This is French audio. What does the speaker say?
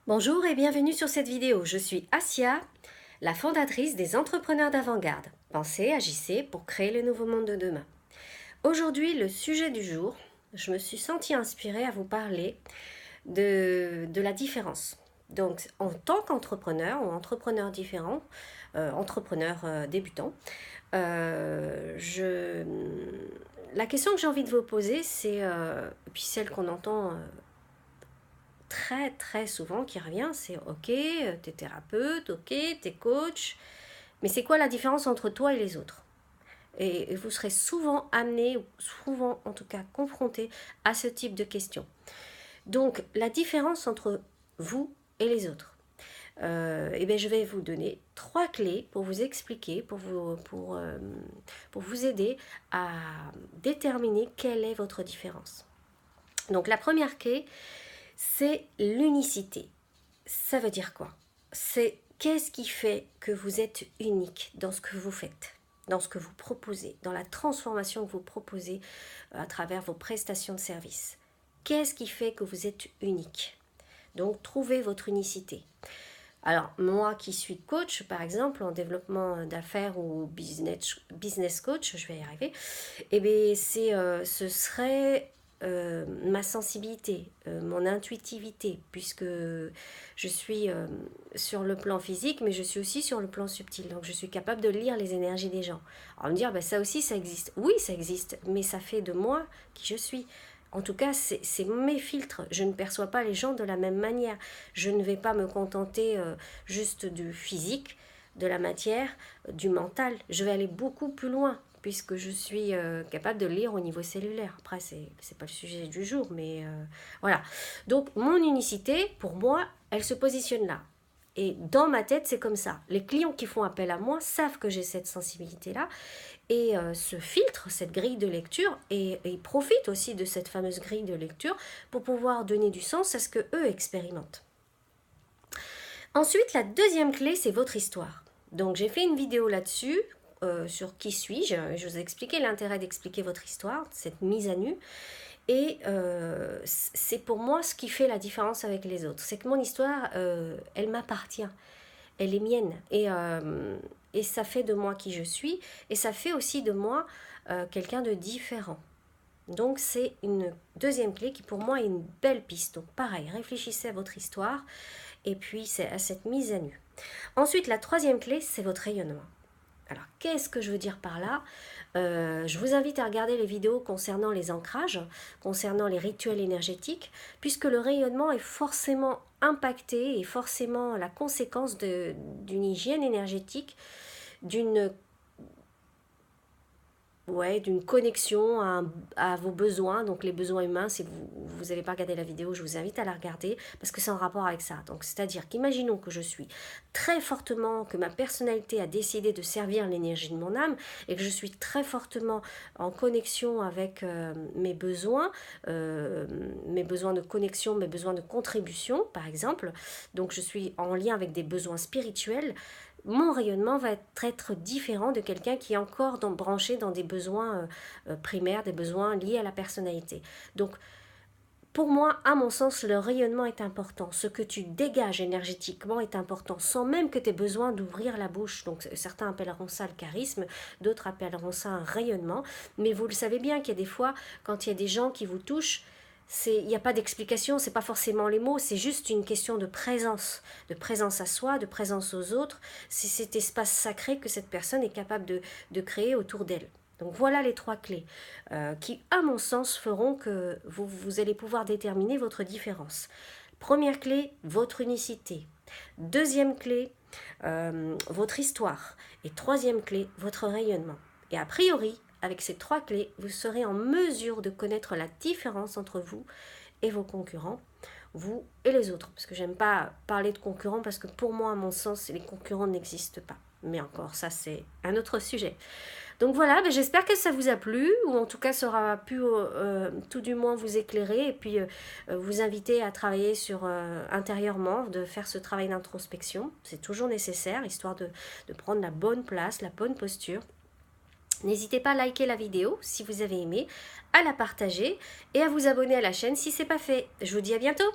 Bonjour et bienvenue sur cette vidéo. Je suis Asia, la fondatrice des Entrepreneurs d'Avant-Garde. Pensez, agissez pour créer le nouveau monde de demain. Aujourd'hui, le sujet du jour, je me suis sentie inspirée à vous parler de la différence. Donc, en tant qu'entrepreneur ou entrepreneur différent, entrepreneur débutant, la question que j'ai envie de vous poser, c'est, puis celle qu'on entend très souvent qui revient, c'est ok, t'es thérapeute, ok, t'es coach, mais c'est quoi la différence entre toi et les autres? Et vous serez souvent amené, ou souvent en tout cas confronté à ce type de questions. Donc la différence entre vous et les autres. Eh bien, je vais vous donner 3 clés pour vous expliquer, pour vous aider à déterminer quelle est votre différence. Donc la première clé, c'est l'unicité. Ça veut dire quoi? C'est qu'est-ce qui fait que vous êtes unique dans ce que vous faites, dans ce que vous proposez, dans la transformation que vous proposez à travers vos prestations de services. Qu'est-ce qui fait que vous êtes unique? Donc, trouvez votre unicité. Alors, moi qui suis coach, par exemple, en développement d'affaires ou business coach, je vais y arriver, eh bien, ce serait ma sensibilité, mon intuitivité, puisque je suis sur le plan physique, mais je suis aussi sur le plan subtil. Donc, je suis capable de lire les énergies des gens. Alors, me dire, ben, ça aussi, ça existe. Oui, ça existe, mais ça fait de moi qui je suis. En tout cas, c'est mes filtres. Je ne perçois pas les gens de la même manière. Je ne vais pas me contenter juste du physique, de la matière, du mental. Je vais aller beaucoup plus loin puisque je suis capable de lire au niveau cellulaire. Après, c'est pas le sujet du jour, mais voilà. Donc, mon unicité, pour moi, elle se positionne là. Et dans ma tête, c'est comme ça. Les clients qui font appel à moi savent que j'ai cette sensibilité-là et ce filtre, cette grille de lecture, et ils profitent aussi de cette fameuse grille de lecture pour pouvoir donner du sens à ce que eux expérimentent. Ensuite, la deuxième clé, c'est votre histoire. Donc, j'ai fait une vidéo là-dessus, sur qui suis-je. Je vous ai expliqué l'intérêt d'expliquer votre histoire, cette mise à nu. Et c'est pour moi ce qui fait la différence avec les autres. C'est que mon histoire, elle m'appartient. Elle est mienne. Et ça fait de moi qui je suis. Et ça fait aussi de moi quelqu'un de différent. Donc c'est une deuxième clé qui pour moi est une belle piste. Donc pareil, réfléchissez à votre histoire et puis c'est à cette mise à nu. Ensuite, la troisième clé, c'est votre rayonnement. Alors, qu'est-ce que je veux dire par là? Je vous invite à regarder les vidéos concernant les ancrages, concernant les rituels énergétiques, puisque le rayonnement est forcément impacté et forcément la conséquence d'une hygiène énergétique, d'une d'une connexion à vos besoins, donc les besoins humains. Si vous n'avez pas regardé la vidéo, je vous invite à la regarder parce que c'est en rapport avec ça. Donc c'est-à-dire qu'imaginons que je suis très fortement, que ma personnalité a décidé de servir l'énergie de mon âme et que je suis très fortement en connexion avec mes besoins de connexion, mes besoins de contribution par exemple. Donc je suis en lien avec des besoins spirituels. Mon rayonnement va être différent de quelqu'un qui est encore branché dans des besoins primaires, des besoins liés à la personnalité. Donc, pour moi, à mon sens, le rayonnement est important. Ce que tu dégages énergétiquement est important, sans même que tu aies besoin d'ouvrir la bouche. Donc, certains appelleront ça le charisme, d'autres appelleront ça un rayonnement. Mais vous le savez bien qu'il y a des fois, quand il y a des gens qui vous touchent, il n'y a pas d'explication, c'est pas forcément les mots, c'est juste une question de présence à soi, de présence aux autres. C'est cet espace sacré que cette personne est capable de créer autour d'elle. Donc voilà les 3 clés qui, à mon sens, feront que vous allez pouvoir déterminer votre différence. Première clé, votre unicité. Deuxième clé, votre histoire. Et troisième clé, votre rayonnement. Et a priori, avec ces 3 clés, vous serez en mesure de connaître la différence entre vous et vos concurrents, vous et les autres. Parce que j'aime pas parler de concurrents, parce que pour moi, à mon sens, les concurrents n'existent pas. Mais encore, ça c'est un autre sujet. Donc voilà, j'espère que ça vous a plu, ou en tout cas ça aura pu tout du moins vous éclairer, et puis vous inviter à travailler sur intérieurement, de faire ce travail d'introspection. C'est toujours nécessaire, histoire de prendre la bonne place, la bonne posture. N'hésitez pas à liker la vidéo si vous avez aimé, à la partager et à vous abonner à la chaîne si ce n'est pas fait. Je vous dis à bientôt.